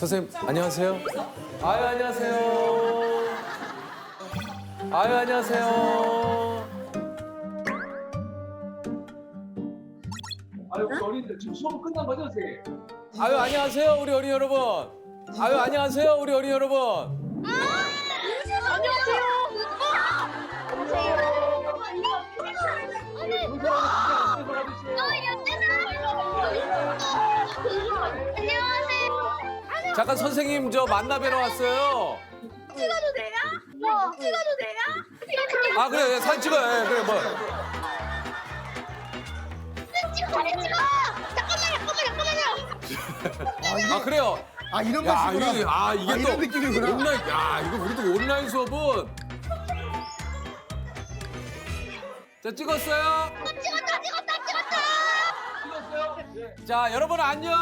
선생님 안녕하세요. 아유 안녕하세요. 아유 안녕하세요. 아유 우리 어린이들 지금 수업 끝난 거죠, 선생님? 아유 안녕하세요 우리 어린이 여러분. 아유 안녕하세요 우리 어린이 여러분. 안녕하세요. 안녕하세요. 잠깐 선생님 저 만나 뵈러 왔어요. 찍어도 돼요? 찍어도 돼요? 아 그래 사진 찍어. 예, 그래 뭐. 찍어, 사진 찍어. 잠깐만요. 아 그래요. 아 이런 야 맛이구나. 이게 이게 또 이런 느낌이구나. 온라인. 야 이거 우리도 온라인 수업은. 자 찍었어요. 찍었다. 찍었어요? 네. 자 여러분 안녕.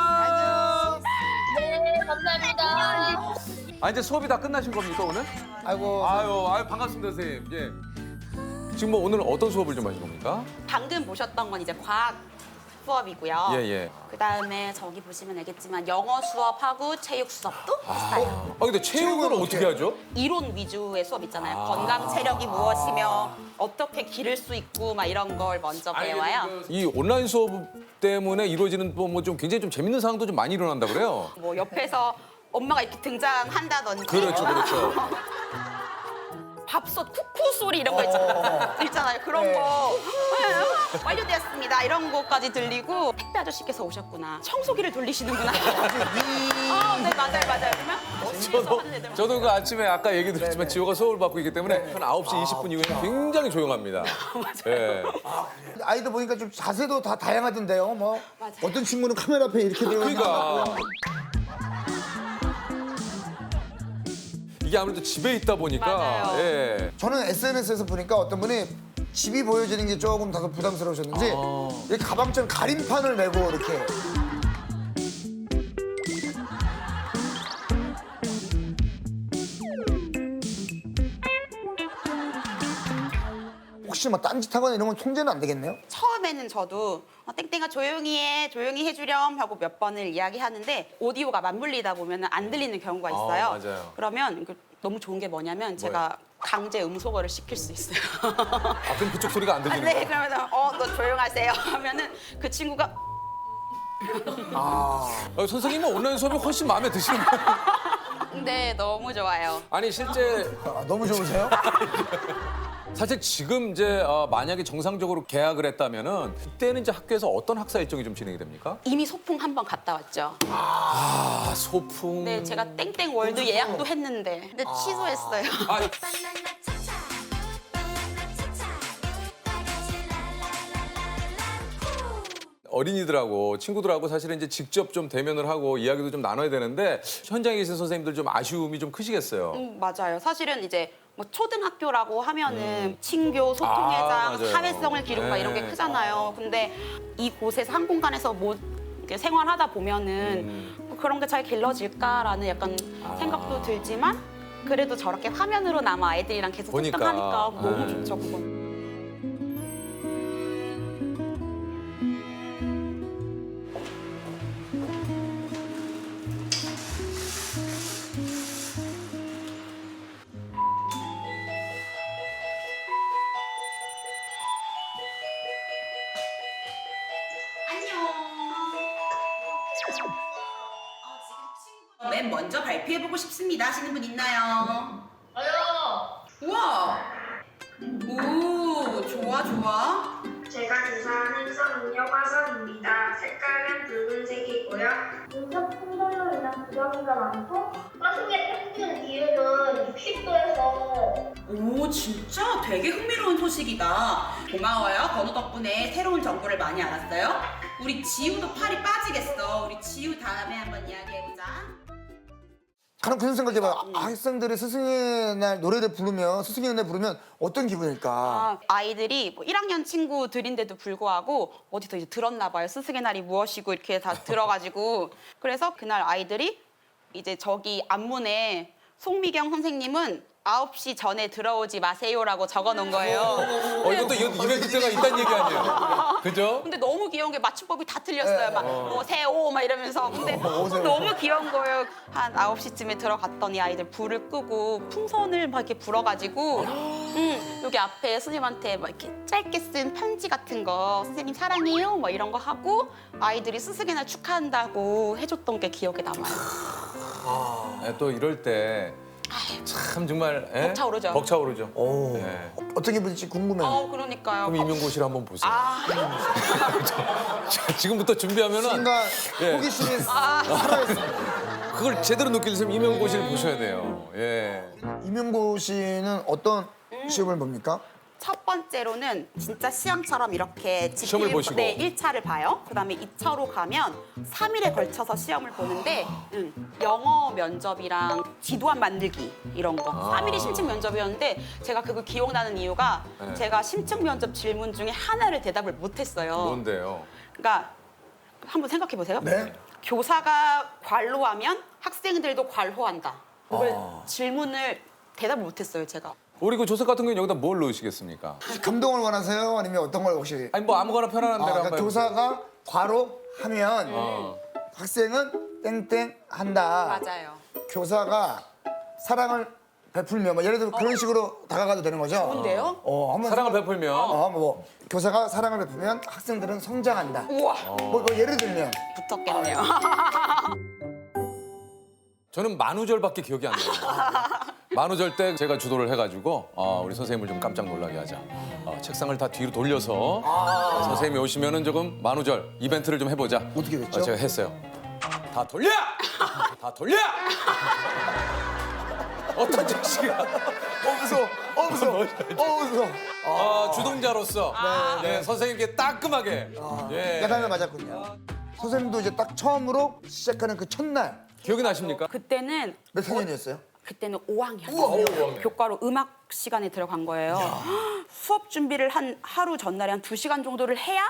네, 감사합니다. 아 이제 수업이 다 끝나신 겁니까 오늘? 아이고. 아유 반갑습니다 선생님. 예. 지금 뭐 오늘 어떤 수업을 좀 하신 겁니까? 방금 보셨던 건 이제 과학 수업이고요. 예. 그다음에 저기 보시면 알겠지만 영어 수업하고 체육 수업도 있어요. 아 근데 체육은 체육은 어떻게 하죠? 이론 위주의 수업 있잖아요. 건강 체력이 무엇이며 어떻게 기를 수 있고 막 이런 걸 먼저 배워요. 이 온라인 수업 때문에 이루어지는 뭐 좀 굉장히 좀 재밌는 상황도 좀 많이 일어난다 그래요. 뭐 옆에서 엄마가 이렇게 등장한다든지 그렇죠. 밥솥 쿠쿠 소리 이런 거 있잖아요. 그런 거 완료되었습니다. 이런 거까지 들리고 택배 아저씨께서 오셨구나. 청소기를 돌리시는구나. 네 맞아요. 그러면 뒤에서 하는 애들 저도 그 아침에 아까 얘기 드렸지만 지호가 수업을 받고 있기 때문에 한 9시 20분 이후에 굉장히 조용합니다. 예. 아이들 보니까 좀 자세도 다 다양하던데요. 뭐 맞아요. 어떤 친구는 카메라 앞에 이렇게 들어 그러니까 이게 아무래도 집에 있다 보니까 맞아요. 예. 저는 SNS에서 보니까 어떤 분이 집이 보여지는 게 조금 다소 부담스러우셨는지 이 가방처럼 가림판을 메고 이렇게 혹시 뭐 딴짓하거나 이런 건 통제는 안 되겠네요? 처음에는 저도 땡땡아 조용히 해주렴 하고 몇 번을 이야기하는데 오디오가 맞물리다 보면 안 들리는 경우가 있어요. 맞아요. 그러면 너무 좋은 게 뭐냐면 제가 강제 음소거를 시킬 수 있어요. 아 그럼 그쪽 소리가 안 들리는 네, 거예요? 그러면서 너 조용하세요 하면은 그 친구가 선생님은 온라인 수업이 훨씬 마음에 드시는 거예요? 네, 너무 좋아요. 아니 실제 아, 너무 좋으세요? 사실 지금 이제 만약에 정상적으로 개학을 했다면은 이때는 이제 학교에서 어떤 학사 일정이 좀 진행이 됩니까? 이미 소풍 한 번 갔다 왔죠. 아 소풍. 네, 제가 땡땡 월드 예약도 했는데 근데 취소했어요. 아, 어린이들하고 친구들하고 사실은 이제 직접 좀 대면을 하고 이야기도 좀 나눠야 되는데 현장에 계신 선생님들 좀 아쉬움이 좀 크시겠어요. 맞아요. 사실은 이제 뭐 초등학교라고 하면은 친교, 소통회장, 맞아요. 사회성을 기르고 막 이런 게 네. 크잖아요. 근데 이곳에서 한 공간에서 뭐 이렇게 생활하다 보면은 뭐 그런 게 잘 길러질까라는 약간 생각도 들지만 그래도 저렇게 화면으로나마 아이들이랑 계속 보니까. 소통하니까 너무 네. 좋죠, 그건. 맨 먼저 발표해보고 싶습니다 하시는 분 있나요? 저요. 우와! 오, 좋아. 제가 조사한 행성 능력 화성입니다. 색깔은 붉은색이고요. 문석 풍돌로 인한 부정이가 많고 화성의 평균 기온은 60도에서 오, 진짜 되게 흥미로운 소식이다. 고마워요. 건우 덕분에 새로운 정보를 많이 알았어요. 우리 지우도 팔이 빠지겠어. 우리 지우 다음에 한번 이야기해보자. 가끔 그런 생각해봐요. 학생들이 스승의 날 노래를 부르면 스승의 은혜 부르면 어떤 기분일까? 아이들이 뭐 1학년 친구들인데도 불구하고 어디서 이제 들었나 봐요. 스승의 날이 무엇이고 이렇게 다 들어가지고 그래서 그날 아이들이 이제 저기 앞문에 송미경 선생님은 9시 전에 들어오지 마세요라고 적어놓은 거예요. 이것도 이벤트 때가 있다는 얘기 아니에요? 그죠? 근데 너무 귀여운 게 맞춤법이 다 틀렸어요. 막 오세요 막 이러면서. 근데 너무 귀여운 거예요. 한 9시쯤에 들어갔더니 아이들 불을 끄고 풍선을 막 이렇게 불어가지고 여기 앞에 선생님한테 막 이렇게 짧게 쓴 편지 같은 거 선생님 사랑해요 뭐 이런 거 하고 아이들이 스승의 축하한다고 해줬던 게 기억에 남아요. 또 이럴 때 참 정말 벅차오르죠. 벅차오르죠. 오. 예. 어떻게 보실지 궁금해요. 그러니까요. 그럼 임용고시를 한번 보세요. 아, 자, 지금부터 준비하면은 순간 예. 호기심이 살아있습니다. 그걸 제대로 느끼려면 임용고시를 보셔야 돼요. 예. 임용고 씨는 어떤 시험을 봅니까? 첫 번째로는 진짜 시험처럼 이렇게 시험을 보시고. 네, 1차를 봐요. 그다음에 2차로 가면 3일에 걸쳐서 시험을 보는데 영어 면접이랑 지도안 만들기 이런 거. 3일이 심층 면접이었는데 제가 그거 기억나는 이유가 네. 제가 심층 면접 질문 중에 하나를 대답을 못했어요. 뭔데요? 그러니까 한번 생각해 보세요. 네. 교사가 관로하면 학생들도 관호한다. 이걸 질문을 대답을 못했어요, 제가. 우리 그 조석 같은 경우는 여기다 뭘 넣으시겠습니까? 감동을 원하세요? 아니면 어떤 걸 혹시? 아니 뭐 아무거나 편안한 대로 그러니까 한번 해보세요. 교사가 과로하면 학생은 땡땡 한다. 맞아요. 교사가 사랑을 베풀면 뭐 예를 들어 그런 식으로 다가가도 되는 거죠? 좋은데요? 한번 사랑을 생각- 베풀면 뭐 교사가 사랑을 베풀면 학생들은 성장한다. 우와, 뭐 예를 들면 붙었겠네요. 저는 만우절밖에 기억이 안 나요. 만우절 때 제가 주도를 해가지고 우리 선생님을 좀 깜짝 놀라게 하자. 책상을 다 뒤로 돌려서 선생님이 오시면은 조금 만우절 이벤트를 좀 해보자. 어떻게 됐죠? 제가 했어요. 다 돌려! 다 돌려! 어떤 자식이야? 무서워. 주동자로서 선생님께 따끔하게. 예. 야단을 맞았군요. 선생님도 이제 딱 처음으로 시작하는 그 첫날 기억이 나십니까? 그때는 몇 학년이었어요? 그때는 5학년. 우와, 5학년. 교과로 음악 시간에 들어간 거예요. 수업 준비를 한 하루 전날에 한 2시간 정도를 해야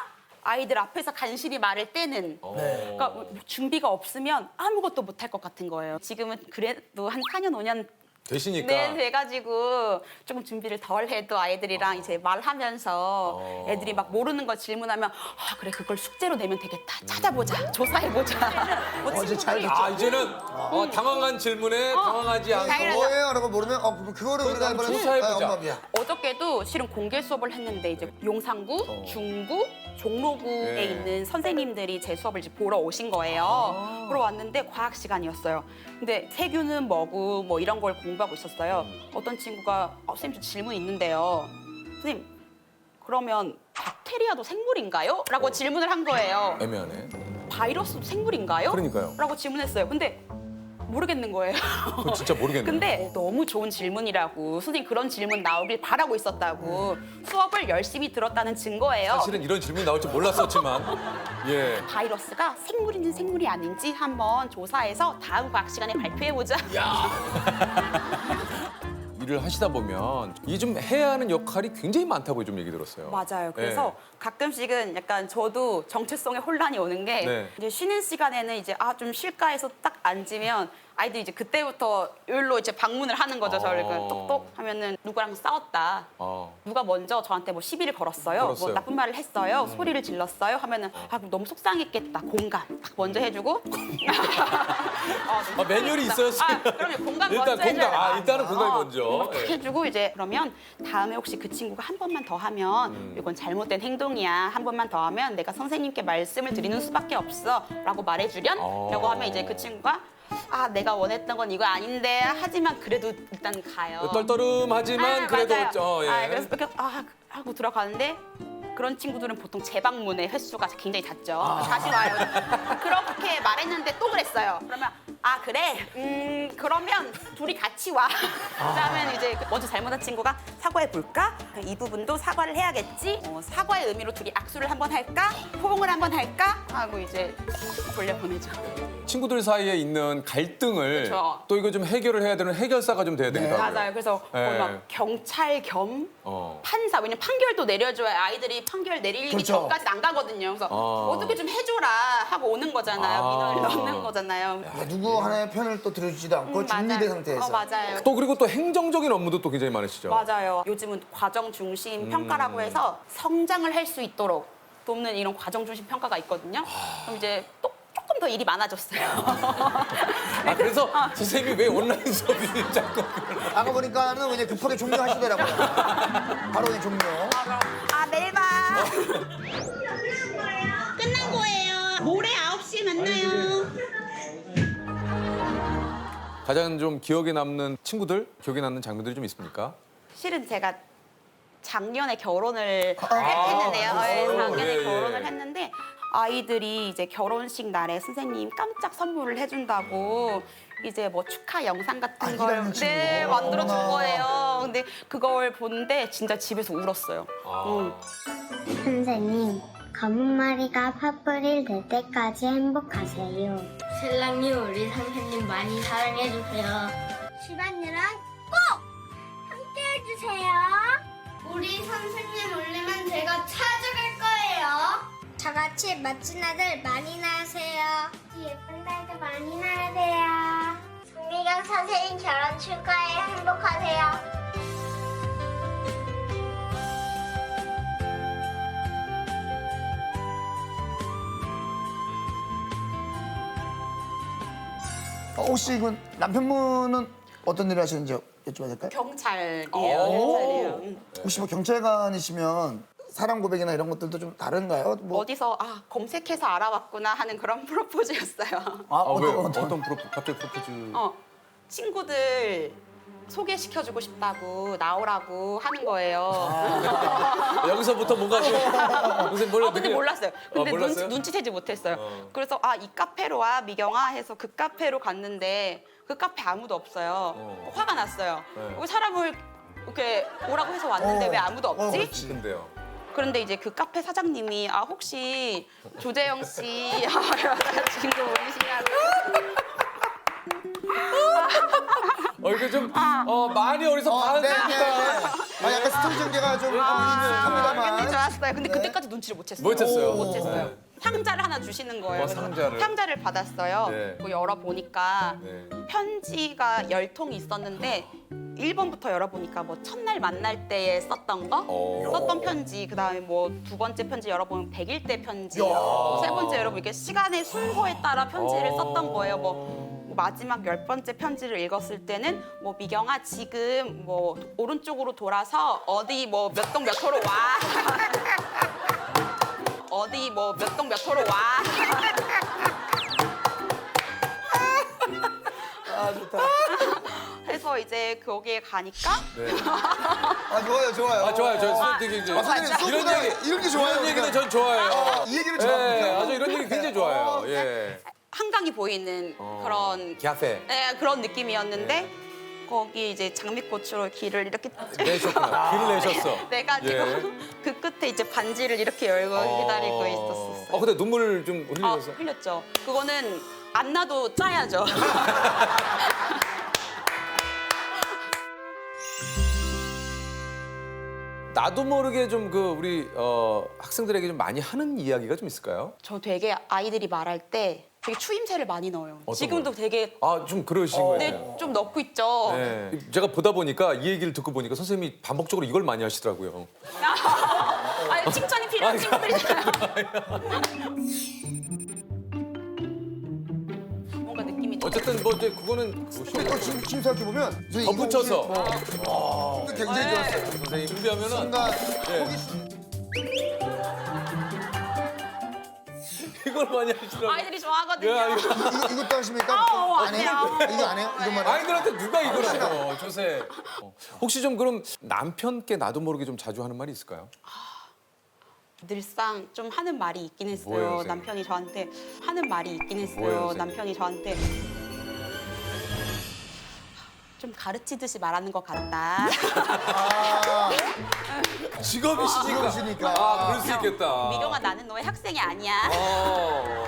아이들 앞에서 간신히 말을 떼는. 그러니까 준비가 없으면 아무것도 못할 것 같은 거예요. 지금은 그래도 한 4년, 5년 되시니까. 네, 돼가지고 조금 준비를 덜 해도 아이들이랑 이제 말하면서 애들이 막 모르는 거 질문하면 그래 그걸 숙제로 내면 되겠다. 찾아보자. 조사해보자. 뭐 이제 잘 친구들이 됐죠. 이제는 당황한 질문에 당황하지 않고 당연하죠. 뭐예요? 라고 모르면 그거를 우리가 한번 이번에 조사해보자. 엄마 미안. 어저께도 실은 공개 수업을 했는데 이제 용산구, 중구, 종로구에 예. 있는 선생님들이 제 수업을 이제 보러 오신 거예요. 보러 왔는데 과학 시간이었어요. 근데 세균은 뭐고 뭐 이런 걸 공부하고 있었어요. 어떤 친구가 선생님 저 질문 있는데요. 선생님 그러면 박테리아도 생물인가요? 라고 질문을 한 거예요. 애매하네. 바이러스도 생물인가요? 그러니까요. 라고 질문했어요. 근데 모르겠는 거예요. 그거 진짜 모르겠네. 근데 너무 좋은 질문이라고 선생님 그런 질문 나오길 바라고 있었다고 수업을 열심히 들었다는 증거예요. 사실은 이런 질문이 나올 줄 몰랐었지만 예. 바이러스가 생물인지 생물이 아닌지 한번 조사해서 다음 과학 시간에 발표해보자. 일을 하시다 보면 이 좀 해야 하는 역할이 굉장히 많다고 좀 얘기 들었어요. 맞아요. 그래서 가끔씩은 약간 저도 정체성에 혼란이 오는 게 네. 이제 쉬는 시간에는 이제 좀 쉴까 해서 딱 앉으면 아이들이 이제 그때부터 여기로 이제 방문을 하는 거죠. 저를 그 똑똑 하면은 누구랑 싸웠다. 누가 먼저 저한테 뭐 시비를 걸었어요. 걸었어요. 뭐 나쁜 말을 했어요. 소리를 질렀어요. 하면은 그럼 너무 속상했겠다. 공감 딱 먼저 해주고. 매뉴얼이 있어요, 선생님? 그럼요. 공감 일단 먼저 해줘야 공감, 돼요. 일단은 공감이 먼저. 공감 딱 예. 해주고 이제 그러면 다음에 혹시 그 친구가 한 번만 더 하면 이건 잘못된 행동이야. 한 번만 더 하면 내가 선생님께 말씀을 드리는 수밖에 없어. 라고 말해주련. 라고 하면 이제 그 친구가 내가 원했던 건 이거 아닌데 하지만 그래도 일단 가요. 떨떠름하지만 그래도 맞아요. 예. 그래서 이렇게 하고 들어가는데 그런 친구들은 보통 재방문의 횟수가 굉장히 잦죠. 다시 와요. 그렇게 말했는데 또 그랬어요. 그러면 그래? 그러면 둘이 같이 와. 그다음에 이제 먼저 잘못한 친구가 사과해 볼까? 이 부분도 사과를 해야겠지. 사과의 의미로 둘이 악수를 한번 할까? 포옹을 한번 할까? 하고 이제 돌려보내죠. 친구들 사이에 있는 갈등을 그쵸. 또 이거 좀 해결을 해야 되는 해결사가 좀 돼야 되더라고요. 맞아요. 그래서 네. 거의 막 경찰 겸 어. 판사. 왜냐면 판결도 내려줘야 아이들이 판결 내리기 그렇죠. 전까지 안 가거든요. 그래서 어떻게 좀 해줘라 하고 오는 거잖아요. 민원을 넣는 거잖아요. 누구 하나의 편을 또 들어주지도 않고 중립의 상태에서. 맞아요. 또 그리고 또 행정적인 업무도 또 굉장히 많으시죠. 맞아요. 요즘은 과정 중심 평가라고 해서 성장을 할 수 있도록 돕는 이런 과정 중심 평가가 있거든요. 그럼 이제 또 조금 더 일이 많아졌어요. 아 그래서 선생님이 왜 온라인 수업이 자꾸 아까 보니까는 그냥 급하게 종료하시더라고요. 바로 그냥 종료. 아, 내일 봐. 끝난 거예요. 모레 9시에 만나요. 가장 좀 기억에 남는 친구들, 기억에 남는 장면들이 좀 있습니까? 실은 제가 작년에 결혼을 했는데요. 네, 작년에 예, 예. 결혼을 했는데 아이들이 이제 결혼식 날에 선생님 깜짝 선물을 해준다고 이제 뭐 축하 영상 같은 걸 기다리는 친구. 네, 만들어 준 어머나. 거예요. 근데 그걸 보는데 진짜 집에서 울었어요. 선생님, 검은 머리가 파뿌리를 될 때까지 행복하세요. 신랑님, 우리 선생님 많이 사랑해주세요. 집안일은 꼭 함께해주세요. 우리 선생님 올리면 제가 찾아갈 거예요. 다 같이 멋진 아들 많이 낳으세요. 예쁜 딸도 많이 낳아야 돼요. 송미경 선생님 결혼 축하해. 행복하세요. 혹시 이건 남편분은 어떤 일을 하시는지 여쭤봐도 될까요? 경찰이에요. 경찰이에요. 혹시 뭐 경찰관이시면 사랑 고백이나 이런 것들도 좀 다른가요? 뭐 어디서 검색해서 알아봤구나 하는 그런 프로포즈였어요. 왜요? 어떤 어떤 갑자기 프로포즈? 친구들 소개시켜주고 싶다고 나오라고 하는 거예요. 여기서부터 뭔가 좀 선생님 뭘 근데 몰랐어요. 근데 몰랐어요? 눈치채지 못했어요. 그래서 이 카페로 와 미경아 해서 그 카페로 갔는데 그 카페 아무도 없어요. 화가 났어요. 네. 왜 사람을 이렇게 오라고 해서 왔는데 왜 아무도 없지? 그렇지. 근데요. 그런데 이제 그 카페 사장님이 혹시 조재영 씨 여자친구 오시냐고. 이게 좀 많이 어디서 네, 네, 봤으니까 네. 약간 스토리 전개가 좀 굉장히 합니다만. 좋았어요. 근데 네. 그때까지 눈치를 못 챘어요. 못 챘어요? 못 챘어요. 네. 상자를 하나 주시는 거예요. 그래서 상자를? 받았어요. 네. 그거 열어보니까 네. 편지가 10통이 있었는데 1번부터 열어보니까 뭐 첫날 만날 때에 썼던 거, 썼던 편지, 그다음에 뭐 두 번째 편지 열어보면 100일 때 편지, 세 번째 열어보니까 시간의 순서에 따라 편지를 썼던 거예요. 뭐 마지막 10번째 편지를 읽었을 때는 뭐 미경아 지금 뭐 오른쪽으로 돌아서 어디 뭐 몇 동 몇 호로 와. 어디 뭐 몇 동 몇 호로 와. 해서 이제 거기에 가니까 좋아요, 좋아요. 좋아요. 저 되게 이제 선생님 이런 수업보다 얘기 이런 게 좋아요. 이런 얘기는 전 좋아해요. 이 얘기를 예, 좋아합니다. 아주 이런 얘기 굉장히 좋아해요. 예. 한강이 보이는 그런 카페 그런 느낌이었는데 거기 이제 장미꽃으로 길을 이렇게 내셨구나. 길을 내셨어. 내가지고 예. 그 끝에 이제 반지를 이렇게 열고 기다리고 있었어요. 근데 눈물 좀 흘리셨어? 흘렸죠. 그거는 안 나도 짜야죠. 나도 모르게 좀 그 우리 학생들에게 좀 많이 하는 이야기가 좀 있을까요? 저 되게 아이들이 말할 때 되게 추임새를 많이 넣어요. 지금도 거요? 되게 좀 그러신 거예요. 네, 좀 넣고 있죠. 네. 제가 보다 보니까 이 얘기를 듣고 보니까 선생님이 반복적으로 이걸 많이 하시더라고요. 칭찬이 필요한 친구들이잖아요. 뭔가 느낌이 좀 어쨌든 뭐 이제 그거는 근데 또 지금 생각해보면 덧붙여서 굉장히 좋았어요. 선생님 준비하면은 순간 네. 호기 이걸 많이 하시더라고요. 아이들이 좋아하거든요. 이것도 하십니까? 안 해요? 이거 안 해요? 이것만 해요? 아이들한테 누가 이걸 해요, 조세. 혹시 좀 그럼 남편께 나도 모르게 좀 자주 하는 말이 있을까요? 늘상 좀 하는 말이 있긴 했어요. 뭐예요, 선생님? 남편이 저한테 하는 말이 있긴 했어요. 뭐예요, 선생님? 남편이 저한테 좀 가르치듯이 말하는 것 같다. 직업이시니까. 아, 그럴 수 있겠다. 미경아, 나는 너의 학생이 아니야.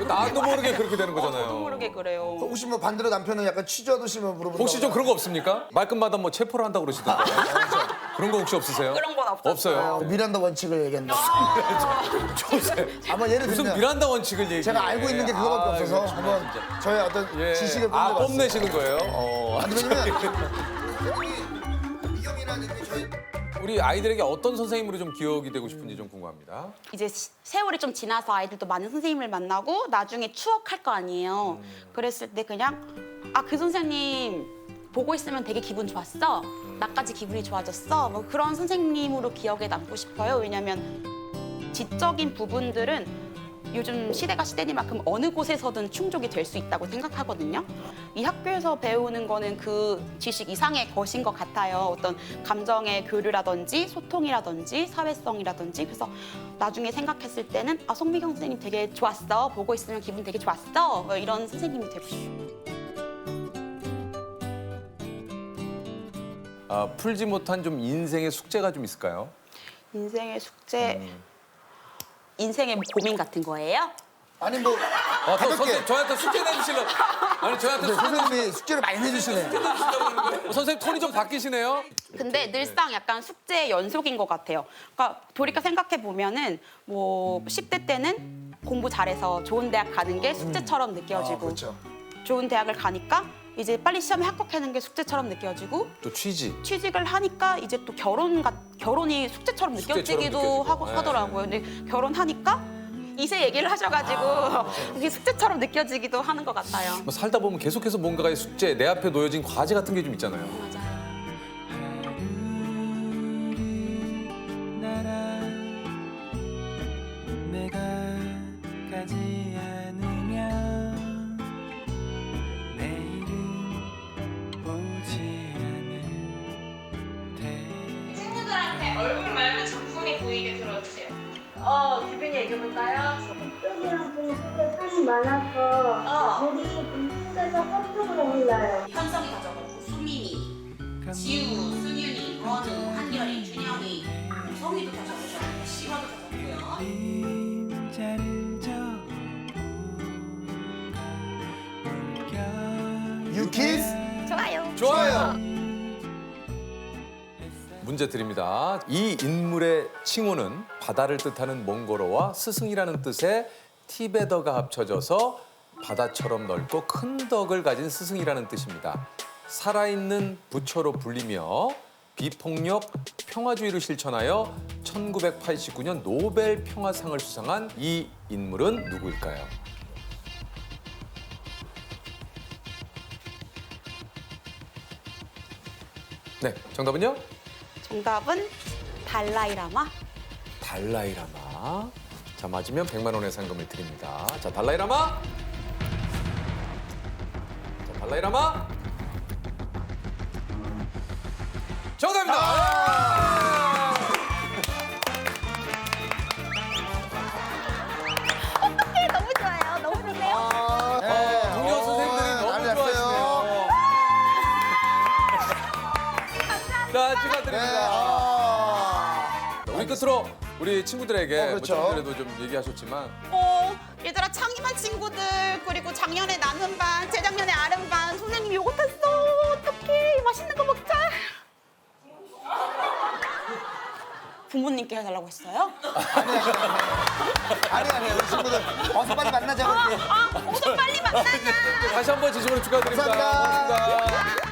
나도 모르게 그렇게 되는 거잖아요. 저도 모르게 그래요. 혹시 뭐 반대로 남편은 약간 취조하듯이 뭐 물어본다. 혹시 좀 그런 거 없습니까? 말끝마다 뭐 체포를 한다고 그러시던데. 그런 거 혹시 없으세요? 그런 건 없었어요. 없어요. 미란다 원칙을 얘기한다. 아마 예를 무슨 들면 미란다 원칙을 얘기해. 제가 알고 있는 게 그거밖에 없어서 이거 한번 진짜. 저의 어떤 예. 지식을 아, 뽐내봤어요. 뽐내시는 거예요? 아니 왜냐면 미경이라는 게 저희 우리 아이들에게 어떤 선생님으로 좀 기억이 되고 싶은지 좀 궁금합니다. 이제 세월이 좀 지나서 아이들도 많은 선생님을 만나고 나중에 추억할 거 아니에요. 그랬을 때 그냥 그 선생님 보고 있으면 되게 기분 좋았어. 나까지 기분이 좋아졌어. 뭐 그런 선생님으로 기억에 남고 싶어요. 왜냐면 지적인 부분들은 요즘 시대가 시대니만큼 어느 곳에서든 충족이 될 수 있다고 생각하거든요. 이 학교에서 배우는 거는 그 지식 이상의 것인 것 같아요. 어떤 감정의 교류라든지 소통이라든지 사회성이라든지. 그래서 나중에 생각했을 때는 송미경 선생님 되게 좋았어. 보고 있으면 기분 되게 좋았어. 뭐 이런 선생님이 되고 싶어요. 풀지 못한 좀 인생의 숙제가 좀 있을까요? 인생의 숙제, 인생의 고민 같은 거예요? 아니 뭐 선생님 저한테 숙제 내주실래요? 아니 저한테 선생님이 숙제를 많이 내주시네. 선생님 톤이 좀 바뀌시네요. 근데 늘상 약간 숙제의 연속인 것 같아요. 그러니까 돌이켜 생각해 보면은 뭐 10대 때는 공부 잘해서 좋은 대학 가는 게 숙제처럼 느껴지고 그렇죠. 좋은 대학을 가니까 이제 빨리 시험에 합격하는 게 숙제처럼 느껴지고 또 취직을 하니까 이제 또 결혼이 숙제처럼 느껴지기도 느껴지고. 하더라고요. 근데 결혼하니까 이세 얘기를 하셔가지고 이게 숙제처럼 느껴지기도 하는 것 같아요. 뭐 살다 보면 계속해서 뭔가의 숙제, 내 앞에 놓여진 과제 같은 게 좀 있잖아요. 맞아요. 내가 가지 않으면 내일은 오지 않을 테 친구들한테 얼굴 말고 작품이 보이게 들어주세요. 규빈이 얘기해볼까요? 쪽이랑 동쪽에 산이 많아서 물이 동쪽에서 서쪽으로 흘러요. 현성이 다 적었고 수민이, 지우, 순윤이, 건우, 한결이, 준영이, 성희도 다 적으셨고 시화도 다 적고요. 임자를 적어볼까 유키스 좋아요. 문제 드립니다. 이 인물의 칭호는 바다를 뜻하는 몽고로와 스승이라는 뜻의 티베더가 합쳐져서 바다처럼 넓고 큰 덕을 가진 스승이라는 뜻입니다. 살아있는 부처로 불리며 비폭력 평화주의를 실천하여 1989년 노벨 평화상을 수상한 이 인물은 누구일까요? 네, 정답은요? 정답은 달라이라마. 달라이라마. 자, 맞으면 100만 원의 상금을 드립니다. 자, 달라이라마. 자, 달라이라마. 정답입니다. 너무 좋아요. 너무 좋네요. 동료 선생님들이 너무 난리 났어요. 좋아하시네요. 자, 축하드립니다. 우리 끝으로 우리 친구들에게 그렇죠. 뭐 조금 전에도 좀 얘기하셨지만 얘들아 창의반 친구들 그리고 작년에 나는 반, 재작년에 아름 반 선생님 요거 탔어. 어떡해. 맛있는 거 먹자. 부모님께 해달라고 했어요? 아니 우리 친구들 어서 빨리 만나자고 이렇게. 어서 빨리 만나자. 다시 한번 진심으로 축하드립니다. 감사합니다. 고맙습니다.